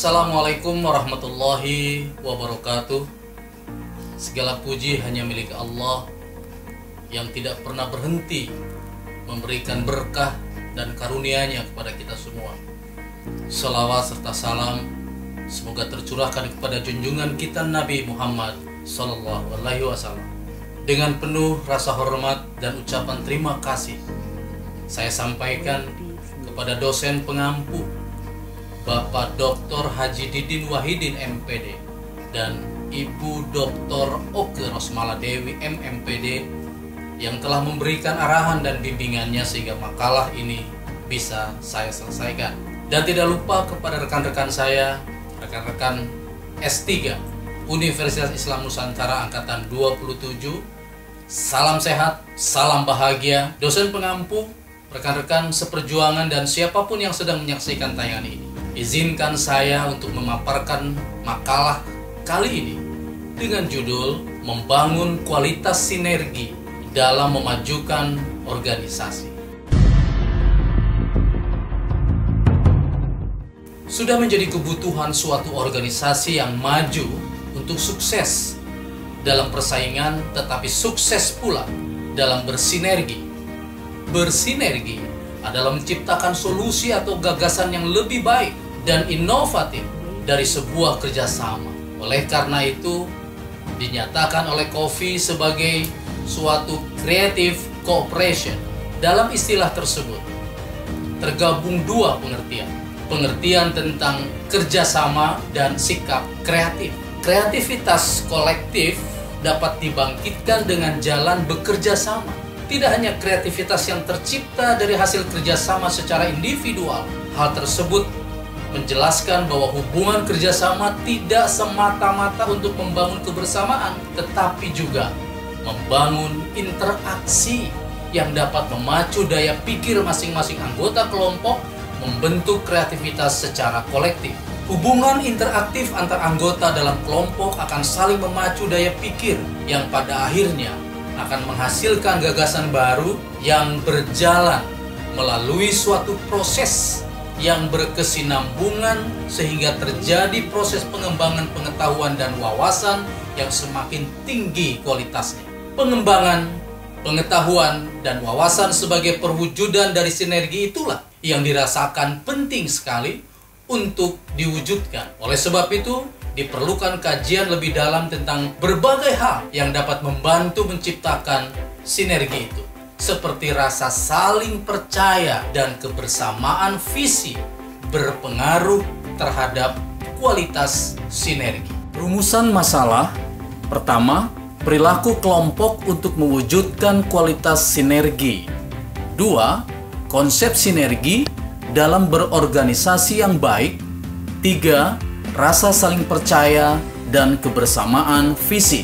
Assalamualaikum warahmatullahi wabarakatuh. Segala puji hanya milik Allah yang tidak pernah berhenti memberikan berkah dan karunia-Nya kepada kita semua. Salawat serta salam semoga tercurahkan kepada junjungan kita Nabi Muhammad Sallallahu Alaihi Wasallam. Dengan penuh rasa hormat dan ucapan terima kasih, saya sampaikan kepada dosen pengampu Bapak Dr. Haji Didin Wahidin MPD dan Ibu Dr. Oke Rosmala Dewi MMPD yang telah memberikan arahan dan bimbingannya sehingga makalah ini bisa saya selesaikan. Dan tidak lupa kepada rekan-rekan saya, rekan-rekan S3 Universitas Islam Nusantara Angkatan 27. Salam sehat, salam bahagia, dosen pengampu, rekan-rekan seperjuangan dan siapapun yang sedang menyaksikan tayangan ini. Izinkan saya untuk memaparkan makalah kali ini dengan judul Membangun Kualitas Sinergi dalam Memajukan Organisasi. Sudah menjadi kebutuhan suatu organisasi yang maju untuk sukses dalam persaingan, tetapi sukses pula dalam bersinergi. Bersinergi adalah menciptakan solusi atau gagasan yang lebih baik dan inovatif dari sebuah kerjasama. Oleh karena itu, dinyatakan oleh Covey sebagai suatu creative cooperation. Dalam istilah tersebut, tergabung dua pengertian. Pengertian tentang kerjasama dan sikap kreatif. Kreativitas kolektif dapat dibangkitkan dengan jalan bekerja sama. Tidak hanya kreativitas yang tercipta dari hasil kerjasama secara individual. Hal tersebut menjelaskan bahwa hubungan kerjasama tidak semata-mata untuk membangun kebersamaan, tetapi juga membangun interaksi yang dapat memacu daya pikir masing-masing anggota kelompok, membentuk kreativitas secara kolektif. Hubungan interaktif antar anggota dalam kelompok akan saling memacu daya pikir yang pada akhirnya akan menghasilkan gagasan baru yang berjalan melalui suatu proses yang berkesinambungan sehingga terjadi proses pengembangan pengetahuan dan wawasan yang semakin tinggi kualitasnya. Pengembangan pengetahuan dan wawasan sebagai perwujudan dari sinergi itulah yang dirasakan penting sekali untuk diwujudkan. Oleh sebab itu, diperlukan kajian lebih dalam tentang berbagai hal yang dapat membantu menciptakan sinergi itu, seperti rasa saling percaya dan kebersamaan visi berpengaruh terhadap kualitas sinergi. Rumusan masalah pertama, perilaku kelompok untuk mewujudkan kualitas sinergi. 2. Konsep sinergi dalam berorganisasi yang baik. 3. Rasa saling percaya dan kebersamaan visi.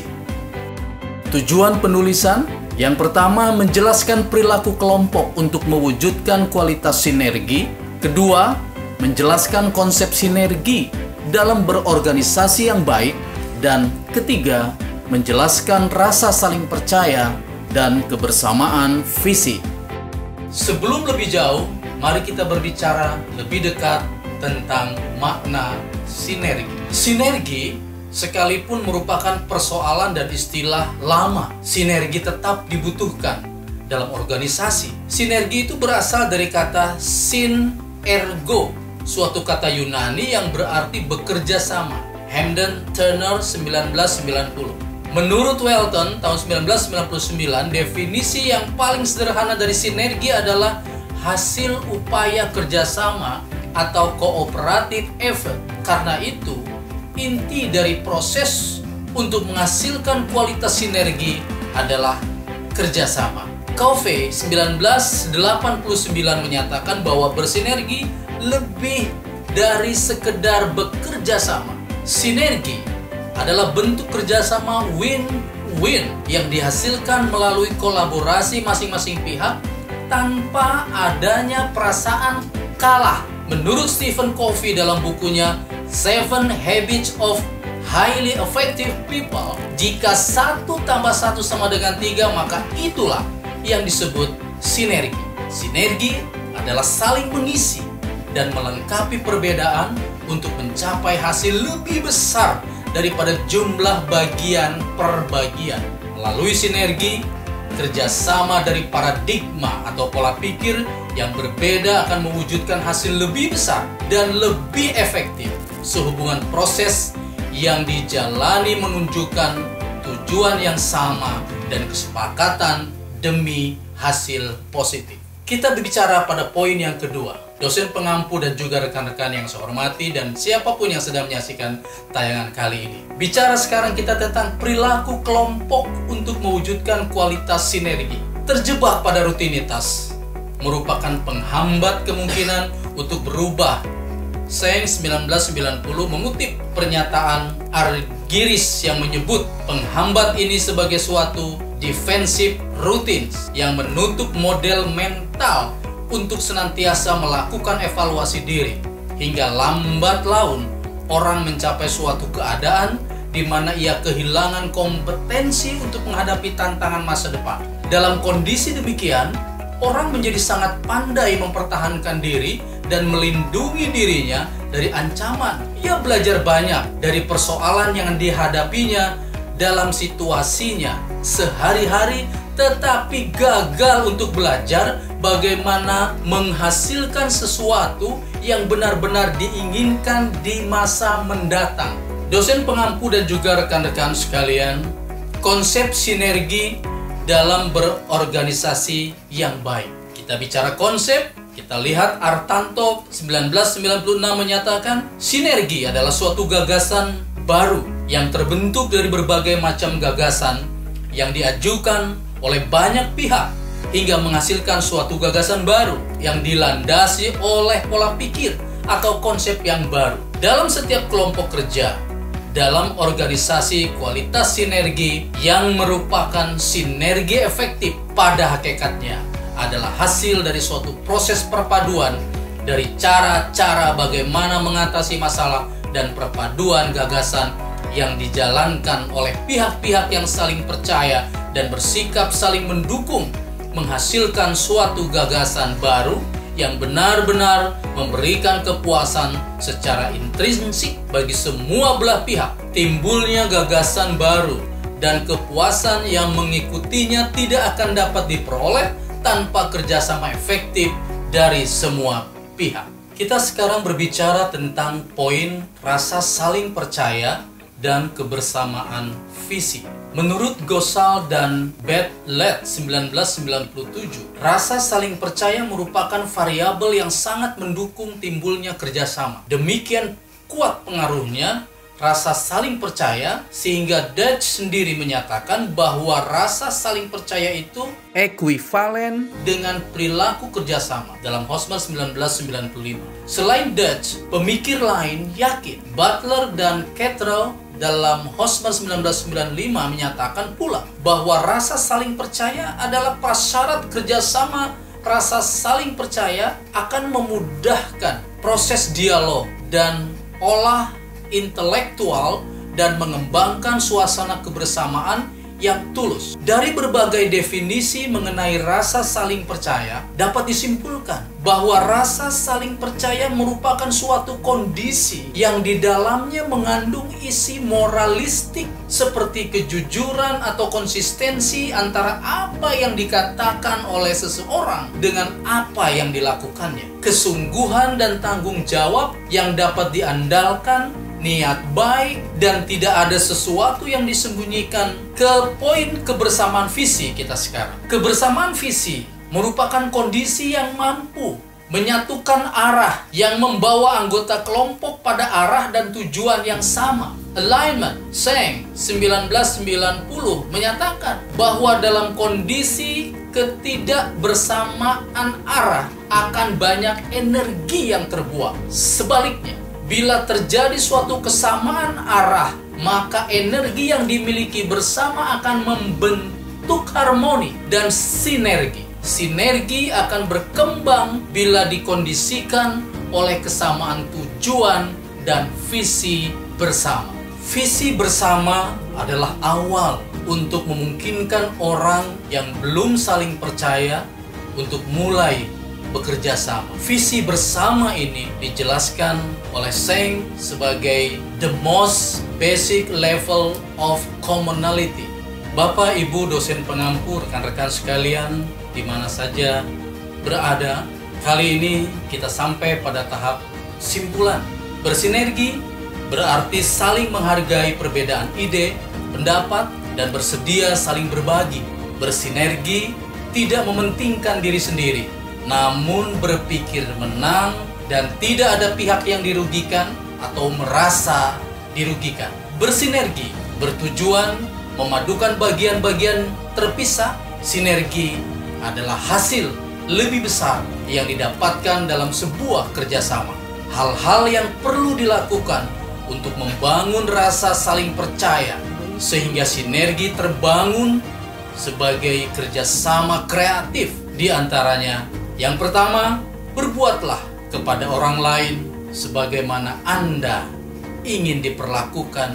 Tujuan penulisan yang pertama, menjelaskan perilaku kelompok untuk mewujudkan kualitas sinergi. Kedua, menjelaskan konsep sinergi dalam berorganisasi yang baik. Dan ketiga, menjelaskan rasa saling percaya dan kebersamaan visi. Sebelum lebih jauh, mari kita berbicara lebih dekat tentang makna sinergi. Sinergi sekalipun merupakan persoalan dan istilah lama, sinergi tetap dibutuhkan dalam organisasi. Sinergi itu berasal dari kata synergo, suatu kata Yunani yang berarti bekerja sama. Hampden Turner 1990. Menurut Welton tahun 1999, definisi yang paling sederhana dari sinergi adalah hasil upaya kerjasama atau cooperative effort. Karena itu, inti dari proses untuk menghasilkan kualitas sinergi adalah kerjasama. Covey 1989 menyatakan bahwa bersinergi lebih dari sekedar bekerja sama. Sinergi adalah bentuk kerjasama win-win yang dihasilkan melalui kolaborasi masing-masing pihak tanpa adanya perasaan kalah. Menurut Stephen Covey dalam bukunya 7 Habits of Highly Effective People, jika 1 tambah 1 sama dengan 3, maka itulah yang disebut sinergi. Sinergi adalah saling mengisi dan melengkapi perbedaan untuk mencapai hasil lebih besar daripada jumlah bagian per bagian. Melalui sinergi, kerjasama dari paradigma atau pola pikir yang berbeda akan mewujudkan hasil lebih besar dan lebih efektif. Sehubungan proses yang dijalani menunjukkan tujuan yang sama dan kesepakatan demi hasil positif. Kita berbicara pada poin yang kedua. Dosen pengampu dan juga rekan-rekan yang saya hormati dan siapapun yang sedang menyaksikan tayangan kali ini. Bicara sekarang kita tentang perilaku kelompok untuk mewujudkan kualitas sinergi. Terjebak pada rutinitas merupakan penghambat kemungkinan untuk berubah. Seng 1990 mengutip pernyataan Argyris yang menyebut penghambat ini sebagai suatu defensive routines yang menutup model mental untuk senantiasa melakukan evaluasi diri hingga lambat laun orang mencapai suatu keadaan di mana ia kehilangan kompetensi untuk menghadapi tantangan masa depan. Dalam kondisi demikian, orang menjadi sangat pandai mempertahankan diri dan melindungi dirinya dari ancaman. Ia belajar banyak dari persoalan yang dihadapinya dalam situasinya sehari-hari, tetapi gagal untuk belajar bagaimana menghasilkan sesuatu yang benar-benar diinginkan di masa mendatang. Dosen pengampu dan juga rekan-rekan sekalian, konsep sinergi dalam berorganisasi yang baik. Kita bicara konsep, kita lihat Artanto 1996 menyatakan sinergi adalah suatu gagasan baru yang terbentuk dari berbagai macam gagasan yang diajukan oleh banyak pihak hingga menghasilkan suatu gagasan baru yang dilandasi oleh pola pikir atau konsep yang baru. Dalam setiap kelompok kerja, dalam organisasi, kualitas sinergi yang merupakan sinergi efektif pada hakikatnya adalah hasil dari suatu proses perpaduan dari cara-cara bagaimana mengatasi masalah dan perpaduan gagasan yang dijalankan oleh pihak-pihak yang saling percaya dan bersikap saling mendukung, menghasilkan suatu gagasan baru yang benar-benar memberikan kepuasan secara intrinsik bagi semua belah pihak. Timbulnya gagasan baru dan kepuasan yang mengikutinya tidak akan dapat diperoleh tanpa kerjasama efektif dari semua pihak. Kita sekarang berbicara tentang poin rasa saling percaya dan kebersamaan visi. Menurut Gosal dan Bedlett 1997, rasa saling percaya merupakan variabel yang sangat mendukung timbulnya kerjasama. Demikian kuat pengaruhnya rasa saling percaya sehingga Dutch sendiri menyatakan bahwa rasa saling percaya itu ekuivalen dengan perilaku kerjasama dalam Hofstadter 1995. Selain Dutch, pemikir lain yakin. Butler dan Cottrell dalam Hofstadter 1995 menyatakan pula bahwa rasa saling percaya adalah prasyarat kerjasama. Rasa saling percaya akan memudahkan proses dialog dan olah intelektual dan mengembangkan suasana kebersamaan yang tulus. Dari berbagai definisi mengenai rasa saling percaya, dapat disimpulkan bahwa rasa saling percaya merupakan suatu kondisi yang di dalamnya mengandung isi moralistik seperti kejujuran atau konsistensi antara apa yang dikatakan oleh seseorang dengan apa yang dilakukannya. Kesungguhan dan tanggung jawab yang dapat diandalkan, niat baik, dan tidak ada sesuatu yang disembunyikan. Ke poin kebersamaan visi kita sekarang. Kebersamaan visi merupakan kondisi yang mampu menyatukan arah yang membawa anggota kelompok pada arah dan tujuan yang sama. Alignment, Seng 1990 menyatakan bahwa dalam kondisi ketidakbersamaan arah akan banyak energi yang terbuang. Sebaliknya, bila terjadi suatu kesamaan arah, maka energi yang dimiliki bersama akan membentuk harmoni dan sinergi. Sinergi akan berkembang bila dikondisikan oleh kesamaan tujuan dan visi bersama. Visi bersama adalah awal untuk memungkinkan orang yang belum saling percaya untuk mulai bekerja sama. Visi bersama ini dijelaskan oleh Seng sebagai the most basic level of commonality. Bapak, Ibu, dosen pengampu, rekan-rekan sekalian, di mana saja berada, kali ini kita sampai pada tahap simpulan. Bersinergi berarti saling menghargai perbedaan ide, pendapat, dan bersedia saling berbagi. Bersinergi tidak mementingkan diri sendiri, namun berpikir menang dan tidak ada pihak yang dirugikan atau merasa dirugikan. Bersinergi bertujuan memadukan bagian-bagian terpisah. Sinergi adalah hasil lebih besar yang didapatkan dalam sebuah kerjasama. Hal-hal yang perlu dilakukan untuk membangun rasa saling percaya sehingga sinergi terbangun sebagai kerjasama kreatif. Di antaranya, yang pertama, berbuatlah kepada orang lain sebagaimana Anda ingin diperlakukan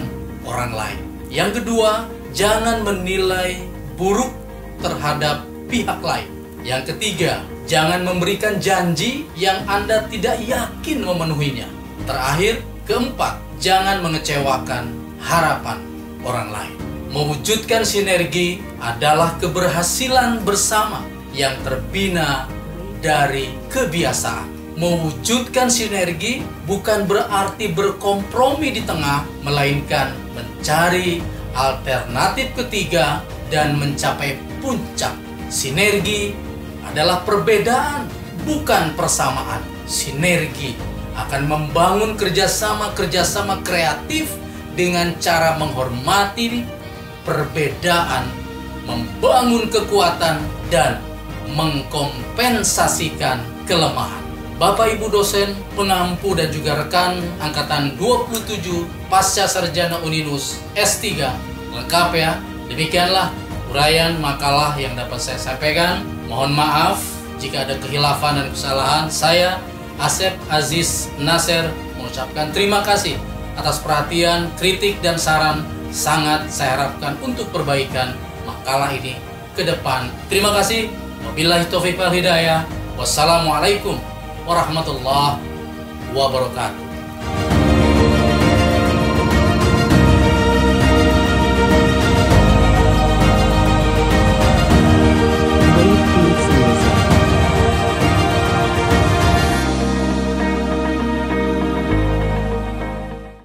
orang lain. Yang kedua, jangan menilai buruk terhadap pihak lain. Yang ketiga, jangan memberikan janji yang Anda tidak yakin memenuhinya. Terakhir, keempat, jangan mengecewakan harapan orang lain. Mewujudkan sinergi adalah keberhasilan bersama yang terbina dari kebiasaan. Mewujudkan sinergi bukan berarti berkompromi di tengah, melainkan mencari alternatif ketiga dan mencapai puncak. Sinergi adalah perbedaan, bukan persamaan. Sinergi akan membangun kerjasama kreatif dengan cara menghormati perbedaan, membangun kekuatan, dan mengkompensasikan kelemahan. Bapak, Ibu dosen, pengampu, dan juga rekan Angkatan 27 Pasca Sarjana Uninus S3, lengkap ya. Demikianlah uraian makalah yang dapat saya sampaikan. Mohon maaf jika ada khilafan dan kesalahan. Saya, Asep Aziz Nasir, mengucapkan terima kasih atas perhatian, kritik, dan saran. Sangat saya harapkan untuk perbaikan makalah ini ke depan. Terima kasih. Wabillahi taufiq wal hidayah. Wassalamualaikum warahmatullahi wabarakatuh.